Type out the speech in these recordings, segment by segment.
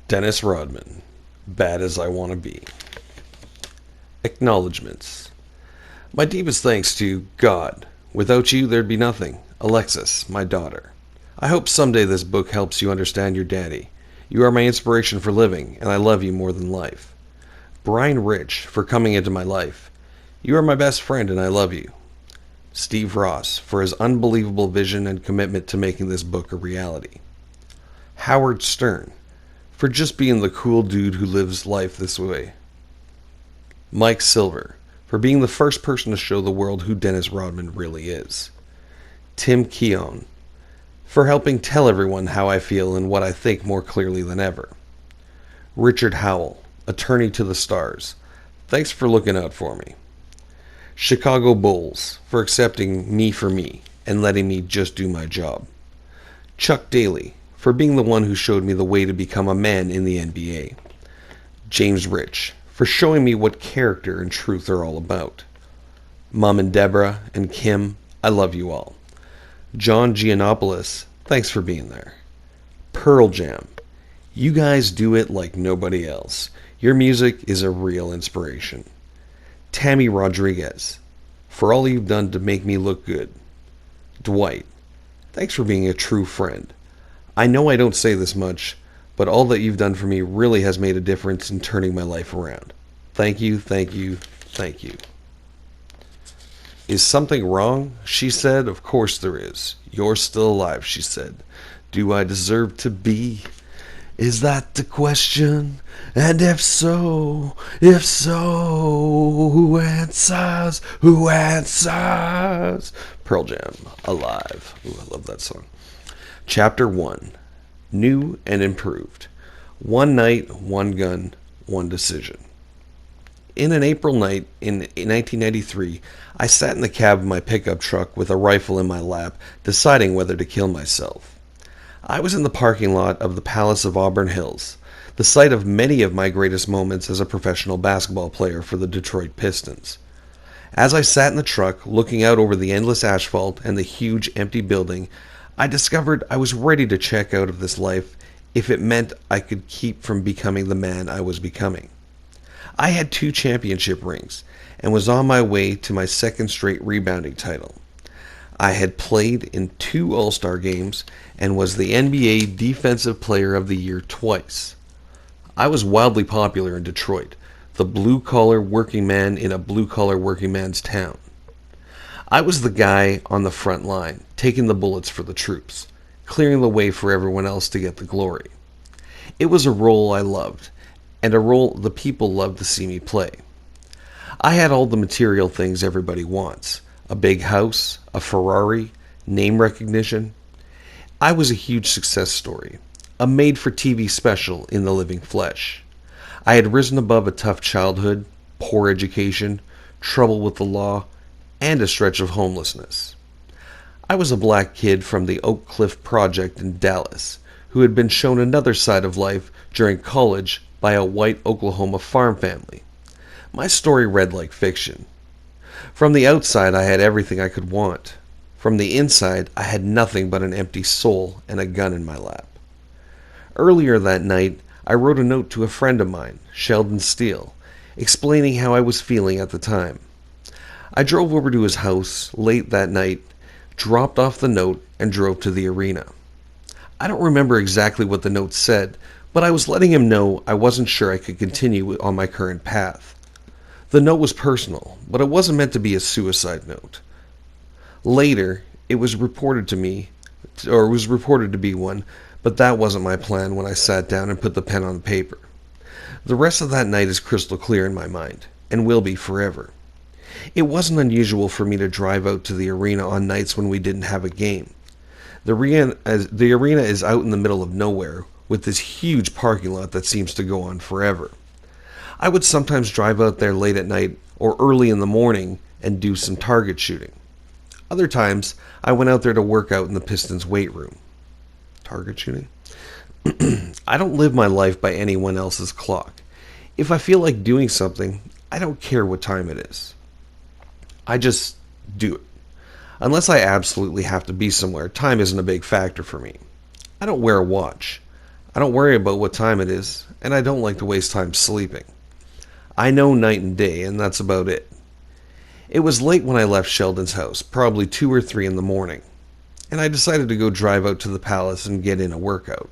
Dennis Rodman, Bad as I Want to Be. Acknowledgements. My deepest thanks to God. Without you, there'd be nothing. Alexis, my daughter. I hope someday this book helps you understand your daddy. You are my inspiration for living, and I love you more than life. Brian Rich, for coming into my life. You are my best friend, and I love you. Steve Ross, for his unbelievable vision and commitment to making this book a reality. Howard Stern, for just being the cool dude who lives life this way. Mike Silver, for being the first person to show the world who Dennis Rodman really is. Tim Keown, for helping tell everyone how I feel and what I think more clearly than ever. Richard Howell, attorney to the stars, thanks for looking out for me. Chicago Bulls, for accepting me for me and letting me just do my job. Chuck Daly, for being the one who showed me the way to become a man in the NBA. James Rich, for showing me what character and truth are all about. Mom and Deborah and Kim, I love you all. John Giannopoulos, thanks for being there. Pearl Jam, you guys do it like nobody else. Your music is a real inspiration. Tammy Rodriguez, for all you've done to make me look good. Dwight, thanks for being a true friend. I know I don't say this much, but all that you've done for me really has made a difference in turning my life around. Thank you, thank you, thank you. Is something wrong? She said. Of course there is. You're still alive, she said. Do I deserve to be? Is that the question? And if so, who answers? Who answers? Pearl Jam, Alive. Ooh, I love that song. Chapter 1. New and Improved. One night, one gun, one decision. In an April night in 1993, I sat in the cab of my pickup truck with a rifle in my lap, deciding whether to kill myself. I was in the parking lot of the Palace of Auburn Hills, the site of many of my greatest moments as a professional basketball player for the Detroit Pistons. As I sat in the truck, looking out over the endless asphalt and the huge empty building, I discovered I was ready to check out of this life if it meant I could keep from becoming the man I was becoming. I had 2 championship rings and was on my way to my second straight rebounding title. I had played in 2 All-Star games and was the NBA Defensive Player of the Year twice. I was wildly popular in Detroit, the blue-collar working man in a blue-collar working man's town. I was the guy on the front line, taking the bullets for the troops, clearing the way for everyone else to get the glory. It was a role I loved, and a role the people loved to see me play. I had all the material things everybody wants. A big house, a Ferrari, name recognition. I was a huge success story, a made-for-TV special in the living flesh. I had risen above a tough childhood, poor education, trouble with the law, and a stretch of homelessness. I was a black kid from the Oak Cliff Project in Dallas, who had been shown another side of life during college by a white Oklahoma farm family. My story read like fiction. From the outside, I had everything I could want. From the inside, I had nothing but an empty soul and a gun in my lap. Earlier that night, I wrote a note to a friend of mine, Sheldon Steele, explaining how I was feeling at the time. I drove over to his house late that night, dropped off the note, and drove to the arena. I don't remember exactly what the note said, but I was letting him know I wasn't sure I could continue on my current path. The note was personal, but it wasn't meant to be a suicide note. Later, it was reported to be one, but that wasn't my plan when I sat down and put the pen on the paper. The rest of that night is crystal clear in my mind, and will be forever. It wasn't unusual for me to drive out to the arena on nights when we didn't have a game. The arena is out in the middle of nowhere, with this huge parking lot that seems to go on forever. I would sometimes drive out there late at night or early in the morning and do some target shooting. Other times, I went out there to work out in the Pistons' weight room. Target shooting? I don't live my life by anyone else's clock. If I feel like doing something, I don't care what time it is. I just do it. Unless I absolutely have to be somewhere, time isn't a big factor for me. I don't wear a watch. I don't worry about what time it is, and I don't like to waste time sleeping. I know night and day, and that's about it. It was late when I left Sheldon's house, probably 2 or 3 in the morning, and I decided to go drive out to the Palace and get in a workout.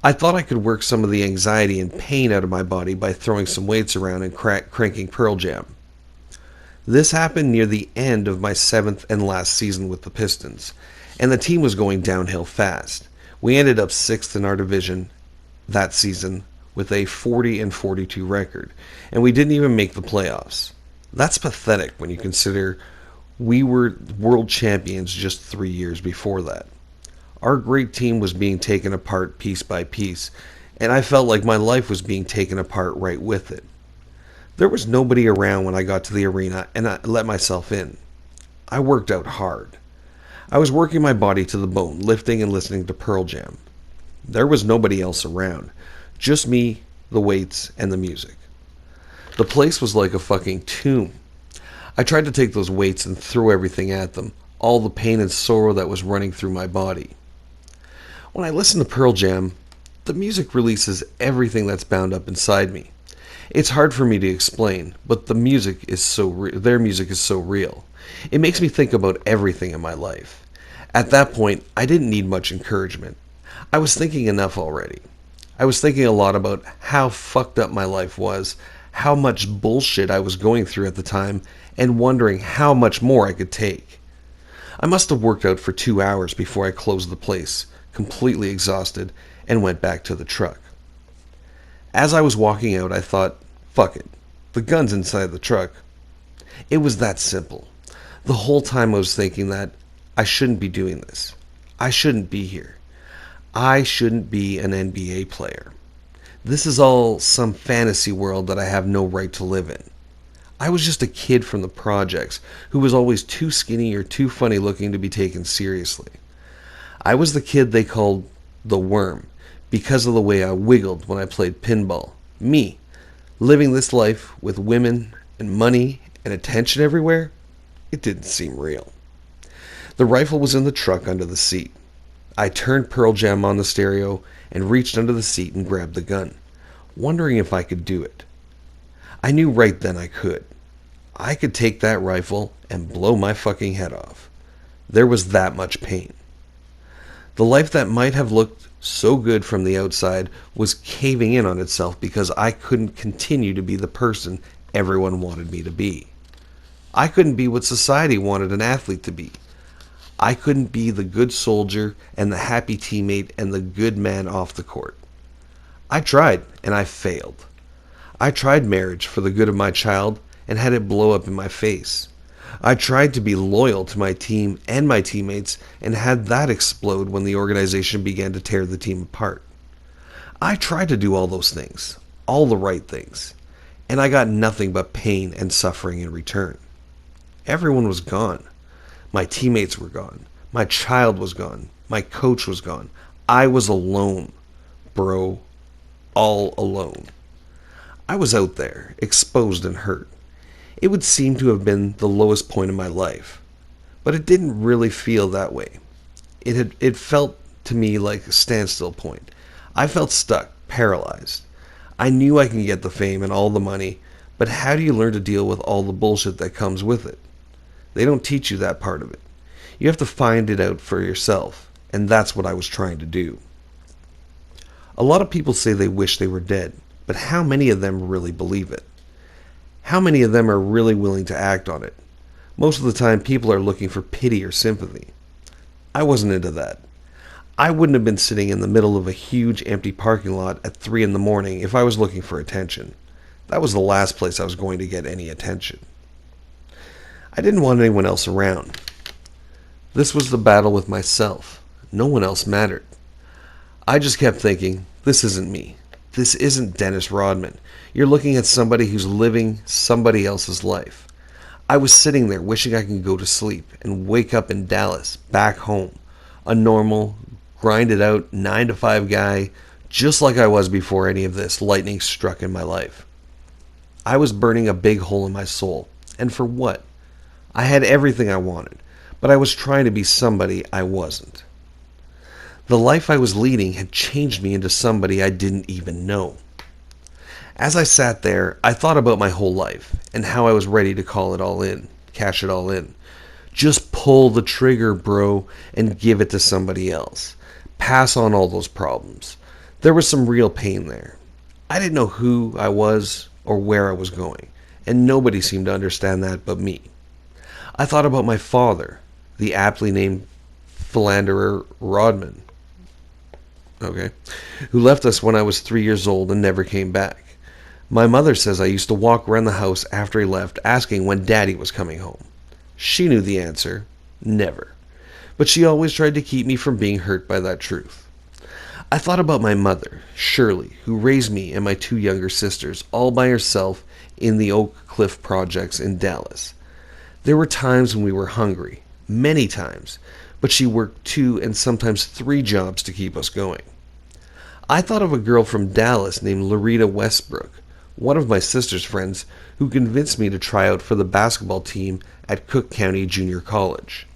I thought I could work some of the anxiety and pain out of my body by throwing some weights around and cranking Pearl Jam. This happened near the end of my 7th and last season with the Pistons, and the team was going downhill fast. We ended up 6th in our division that season with a 40-42 record, and we didn't even make the playoffs. That's pathetic when you consider we were world champions just 3 years before that. Our great team was being taken apart piece by piece, and I felt like my life was being taken apart right with it. There was nobody around when I got to the arena, and I let myself in. I worked out hard. I was working my body to the bone, lifting and listening to Pearl Jam. There was nobody else around. Just me, the weights, and the music. The place was like a fucking tomb. I tried to take those weights and throw everything at them, all the pain and sorrow that was running through my body. When I listen to Pearl Jam, the music releases everything that's bound up inside me. It's hard for me to explain, but their music is so real. It makes me think about everything in my life. At that point, I didn't need much encouragement. I was thinking enough already. I was thinking a lot about how fucked up my life was, how much bullshit I was going through at the time, and wondering how much more I could take. I must have worked out for 2 hours before I closed the place, completely exhausted, and went back to the truck. As I was walking out, I thought, fuck it, the gun's inside the truck. It was that simple. The whole time I was thinking that I shouldn't be doing this. I shouldn't be here. I shouldn't be an NBA player. This is all some fantasy world that I have no right to live in. I was just a kid from the projects who was always too skinny or too funny looking to be taken seriously. I was the kid they called the worm because of the way I wiggled when I played pinball. Me, living this life with women and money and attention everywhere, it didn't seem real. The rifle was in the truck under the seat. I turned Pearl Jam on the stereo and reached under the seat and grabbed the gun, wondering if I could do it. I knew right then I could. I could take that rifle and blow my fucking head off. There was that much pain. The life that might have looked so good from the outside was caving in on itself because I couldn't continue to be the person everyone wanted me to be. I couldn't be what society wanted an athlete to be. I couldn't be the good soldier and the happy teammate and the good man off the court. I tried, and I failed. I tried marriage for the good of my child and had it blow up in my face. I tried to be loyal to my team and my teammates and had that explode when the organization began to tear the team apart. I tried to do all those things, all the right things, and I got nothing but pain and suffering in return. Everyone was gone. My teammates were gone. My child was gone. My coach was gone. I was alone, bro. All alone. I was out there, exposed and hurt. It would seem to have been the lowest point in my life, but it didn't really feel that way. It felt to me like a standstill point. I felt stuck, paralyzed. I knew I could get the fame and all the money, but how do you learn to deal with all the bullshit that comes with it? They don't teach you that part of it. You have to find it out for yourself, and that's what I was trying to do. A lot of people say they wish they were dead, but how many of them really believe it? How many of them are really willing to act on it? Most of the time, people are looking for pity or sympathy. I wasn't into that. I wouldn't have been sitting in the middle of a huge empty parking lot at 3 in the morning if I was looking for attention. That was the last place I was going to get any attention. I didn't want anyone else around. This was the battle with myself. No one else mattered. I just kept thinking, this isn't me. This isn't Dennis Rodman. You're looking at somebody who's living somebody else's life. I was sitting there wishing I could go to sleep and wake up in Dallas, back home. A normal, grinded out 9-to-5 guy, just like I was before any of this lightning struck in my life. I was burning a big hole in my soul. And for what? I had everything I wanted, but I was trying to be somebody I wasn't. The life I was leading had changed me into somebody I didn't even know. As I sat there, I thought about my whole life and how I was ready to call it all in, cash it all in. Just pull the trigger, bro, and give it to somebody else. Pass on all those problems. There was some real pain there. I didn't know who I was or where I was going, and nobody seemed to understand that but me. I thought about my father, the aptly named philanderer Rodman, okay, who left us when I was 3 years old and never came back. My mother says I used to walk around the house after he left asking when Daddy was coming home. She knew the answer, never. But she always tried to keep me from being hurt by that truth. I thought about my mother, Shirley, who raised me and my two younger sisters all by herself in the Oak Cliff projects in Dallas. There were times when we were hungry, many times, but she worked 2 and sometimes 3 jobs to keep us going. I thought of a girl from Dallas named Loretta Westbrook, one of my sister's friends, who convinced me to try out for the basketball team at Cook County Junior College.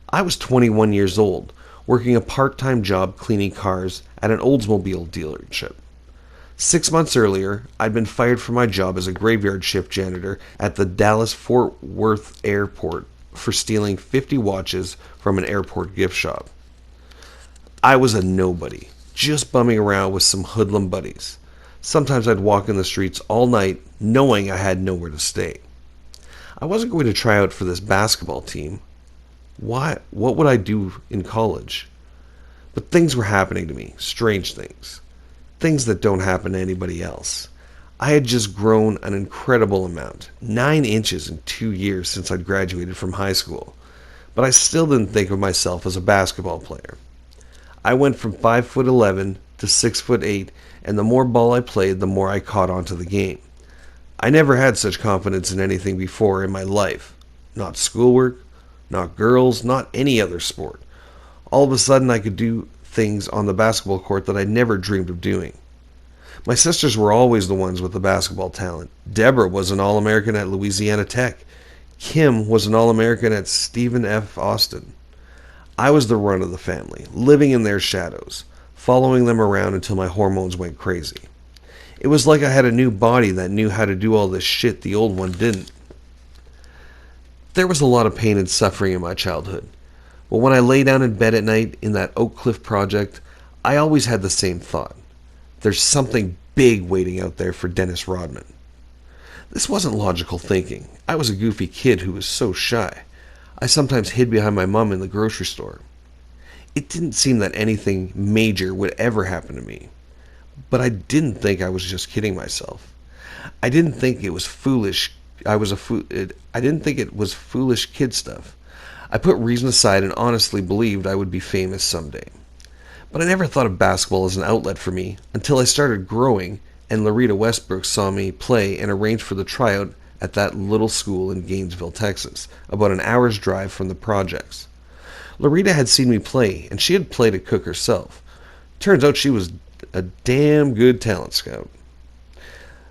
I was 21 years old, working a part-time job cleaning cars at an Oldsmobile dealership. 6 months earlier, I'd been fired from my job as a graveyard shift janitor at the Dallas-Fort Worth airport for stealing 50 watches from an airport gift shop. I was a nobody, just bumming around with some hoodlum buddies. Sometimes I'd walk in the streets all night knowing I had nowhere to stay. I wasn't going to try out for this basketball team. Why? What would I do in college? But things were happening to me, strange things. Things that don't happen to anybody else. I had just grown an incredible amount, 9 inches in 2 years since I'd graduated from high school. But I still didn't think of myself as a basketball player. I went from 5'11" to 6'8", and the more ball I played, the more I caught on to the game. I never had such confidence in anything before in my life. Not schoolwork, not girls, not any other sport. All of a sudden I could do things on the basketball court that I never dreamed of doing. My sisters were always the ones with the basketball talent. Deborah was an All-American at Louisiana Tech. Kim was an All-American at Stephen F. Austin. I was the run of the family, living in their shadows, following them around until my hormones went crazy. It was like I had a new body that knew how to do all this shit the old one didn't. There was a lot of pain and suffering in my childhood, but when I lay down in bed at night in that Oak Cliff project, I always had the same thought. There's something big waiting out there for Dennis Rodman. This wasn't logical thinking. I was a goofy kid who was so shy. I sometimes hid behind my mom in the grocery store. It didn't seem that anything major would ever happen to me. But I didn't think I was just kidding myself. I didn't think it was foolish. I didn't think it was foolish kid stuff. I put reason aside and honestly believed I would be famous someday. But I never thought of basketball as an outlet for me until I started growing and Loretta Westbrook saw me play and arranged for the tryout at that little school in Gainesville, Texas, about an hour's drive from the projects. Loretta had seen me play, and she had played at Cook herself. Turns out she was a damn good talent scout.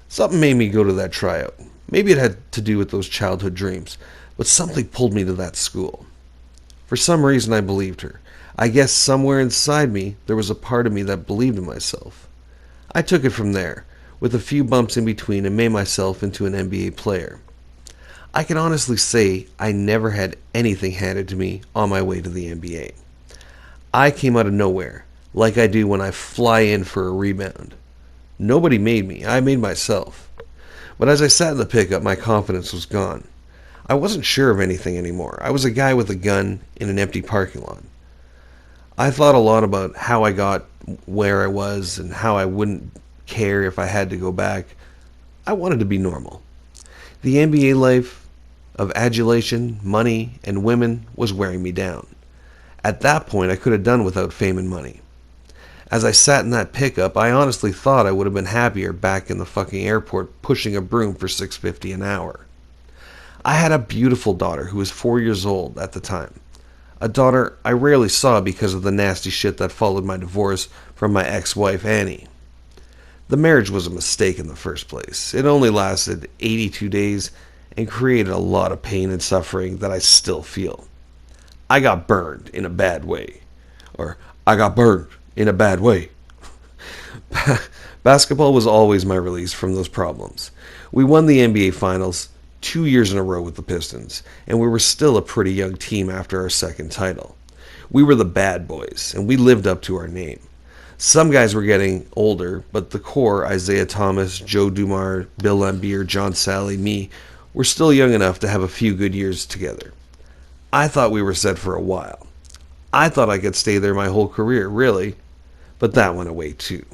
Something made me go to that tryout. Maybe it had to do with those childhood dreams, but something pulled me to that school. For some reason I believed her. I guess somewhere inside me there was a part of me that believed in myself. I took it from there, with a few bumps in between, and made myself into an NBA player. I can honestly say I never had anything handed to me on my way to the NBA. I came out of nowhere, like I do when I fly in for a rebound. Nobody made me, I made myself. But as I sat in the pickup, my confidence was gone. I wasn't sure of anything anymore. I was a guy with a gun in an empty parking lot. I thought a lot about how I got where I was and how I wouldn't care if I had to go back. I wanted to be normal. The NBA life of adulation, money, and women was wearing me down. At that point, I could have done without fame and money. As I sat in that pickup, I honestly thought I would have been happier back in the fucking airport pushing a broom for $6.50 an hour. I had a beautiful daughter who was 4 years old at the time. A daughter I rarely saw because of the nasty shit that followed my divorce from my ex-wife Annie. The marriage was a mistake in the first place. It only lasted 82 days and created a lot of pain and suffering that I still feel. I got burned in a bad way. Or I got burned in a bad way. Basketball was always my release from those problems. We won the NBA Finals 2 years in a row with the Pistons, and we were still a pretty young team after our second title. We were the bad boys, and we lived up to our name. Some guys were getting older, but the core, Isaiah Thomas, Joe Dumars, Bill Laimbeer, John Sally, me, were still young enough to have a few good years together. I thought we were set for a while. I thought I could stay there my whole career, really, but that went away too.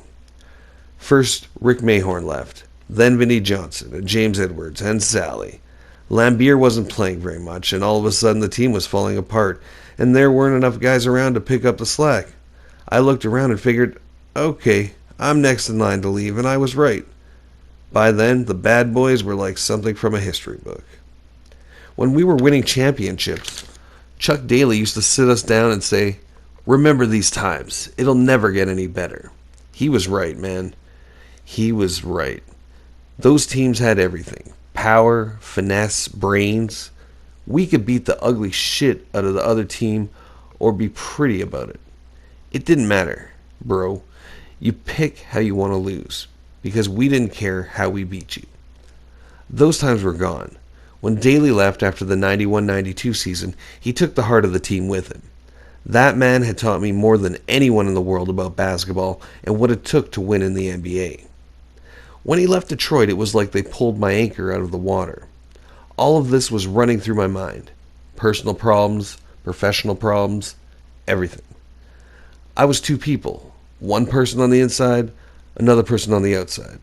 First, Rick Mahorn left, then Vinnie Johnson, and James Edwards, and Sally. Laimbeer wasn't playing very much, and all of a sudden the team was falling apart, and there weren't enough guys around to pick up the slack. I looked around and figured, okay, I'm next in line to leave, and I was right. By then, the bad boys were like something from a history book. When we were winning championships, Chuck Daly used to sit us down and say, remember these times, it'll never get any better. He was right, man. He was right. Those teams had everything. Power, finesse, brains. We could beat the ugly shit out of the other team or be pretty about it. It didn't matter, bro. You pick how you want to lose, because we didn't care how we beat you. Those times were gone. When Daly left after the 91-92 season, he took the heart of the team with him. That man had taught me more than anyone in the world about basketball and what it took to win in the NBA. When he left Detroit, it was like they pulled my anchor out of the water. All of this was running through my mind. Personal problems, professional problems, everything. I was two people. One person on the inside, another person on the outside.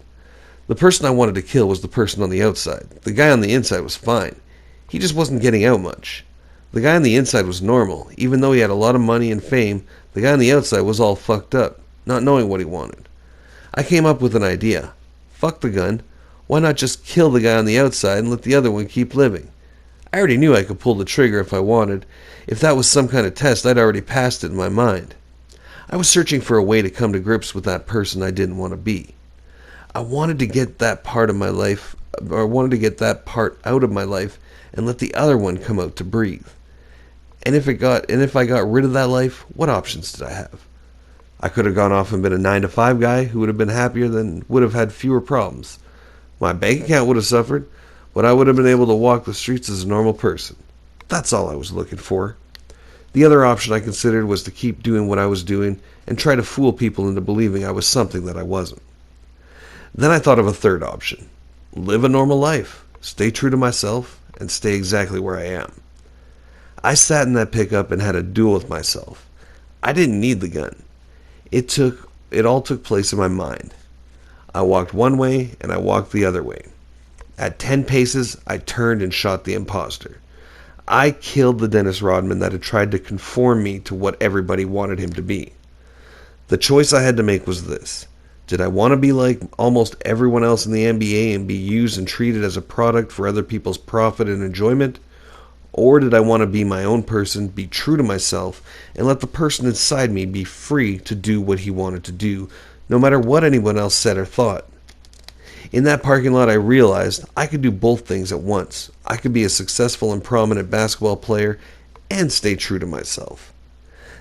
The person I wanted to kill was the person on the outside. The guy on the inside was fine. He just wasn't getting out much. The guy on the inside was normal. Even though he had a lot of money and fame, the guy on the outside was all fucked up, not knowing what he wanted. I came up with an idea. Fuck the gun. Why not just kill the guy on the outside and let the other one keep living? I already knew I could pull the trigger if I wanted. If that was some kind of test, I'd already passed it in my mind. I was searching for a way to come to grips with that person I didn't want to be. I wanted to get that part of my life, or I wanted to get that part out of my life and let the other one come out to breathe. And if I got rid of that life, what options did I have? I could have gone off and been a 9-to-5 guy who would have been happier and would have had fewer problems. My bank account would have suffered, but I would have been able to walk the streets as a normal person. That's all I was looking for. The other option I considered was to keep doing what I was doing and try to fool people into believing I was something that I wasn't. Then I thought of a third option. Live a normal life, stay true to myself, and stay exactly where I am. I sat in that pickup and had a duel with myself. I didn't need the gun. It all took place in my mind. I walked one way and I walked the other way. At 10 paces, I turned and shot the imposter. I killed the Dennis Rodman that had tried to conform me to what everybody wanted him to be. The choice I had to make was this. Did I want to be like almost everyone else in the NBA and be used and treated as a product for other people's profit and enjoyment? Or did I want to be my own person, be true to myself, and let the person inside me be free to do what he wanted to do, no matter what anyone else said or thought? In that parking lot, I realized I could do both things at once. I could be a successful and prominent basketball player and stay true to myself.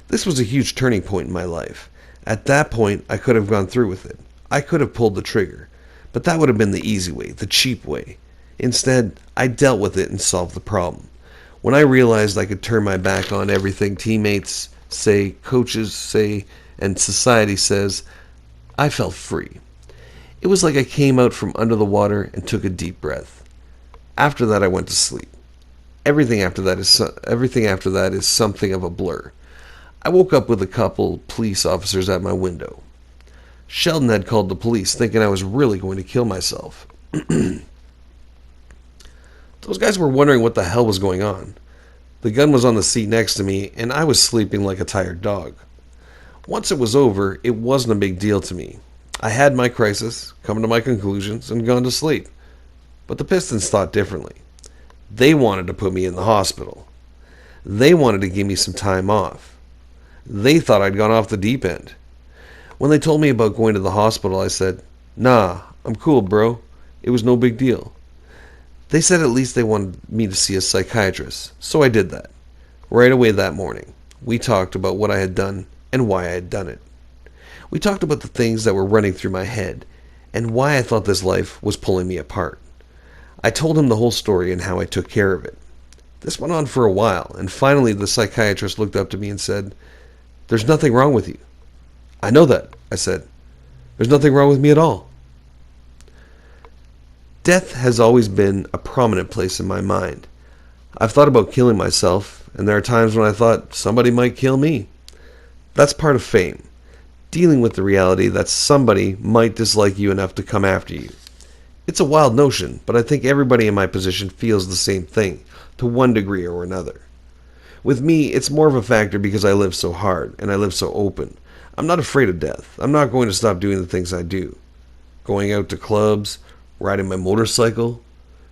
This was a huge turning point in my life. At that point, I could have gone through with it. I could have pulled the trigger. But that would have been the easy way, the cheap way. Instead, I dealt with it and solved the problem. When I realized I could turn my back on everything teammates say, coaches say, and society says, I felt free. It was like I came out from under the water and took a deep breath. After that, I went to sleep. Everything after that is something of a blur. I woke up with a couple police officers at my window. Sheldon had called the police, thinking I was really going to kill myself. Those guys were wondering what the hell was going on. The gun was on the seat next to me, and I was sleeping like a tired dog. Once it was over, it wasn't a big deal to me. I had my crisis, come to my conclusions, and gone to sleep. But the Pistons thought differently. They wanted to put me in the hospital. They wanted to give me some time off. They thought I'd gone off the deep end. When they told me about going to the hospital, I said, "Nah, I'm cool, bro. It was no big deal." They said at least they wanted me to see a psychiatrist, so I did that. Right away that morning, we talked about what I had done and why I had done it. We talked about the things that were running through my head and why I thought this life was pulling me apart. I told him the whole story and how I took care of it. This went on for a while, and finally the psychiatrist looked up to me and said, "There's nothing wrong with you." "I know that," I said. "There's nothing wrong with me at all." Death has always been a prominent place in my mind. I've thought about killing myself, and there are times when I thought somebody might kill me. That's part of fame, dealing with the reality that somebody might dislike you enough to come after you. It's a wild notion, but I think everybody in my position feels the same thing, to one degree or another. With me, it's more of a factor because I live so hard, and I live so open. I'm not afraid of death. I'm not going to stop doing the things I do. Going out to clubs, riding my motorcycle,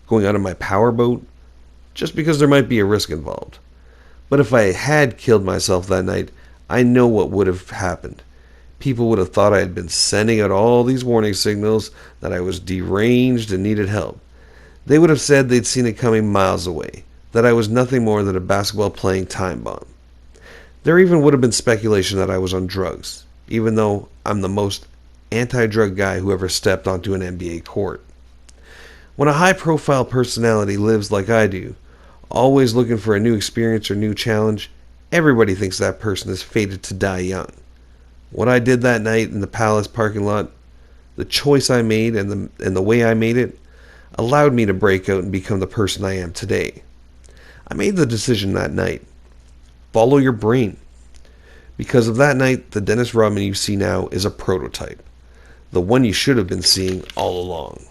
going out on my powerboat, just because there might be a risk involved. But if I had killed myself that night, I know what would have happened. People would have thought I had been sending out all these warning signals, that I was deranged and needed help. They would have said they'd seen it coming miles away, that I was nothing more than a basketball-playing time bomb. There even would have been speculation that I was on drugs, even though I'm the most anti-drug guy who ever stepped onto an NBA court. When a high-profile personality lives like I do, always looking for a new experience or new challenge, everybody thinks that person is fated to die young. What I did that night in the Palace parking lot, the choice I made and the way I made it, allowed me to break out and become the person I am today. I made the decision that night. Follow your brain. Because of that night, the Dennis Rodman you see now is a prototype. The one you should have been seeing all along.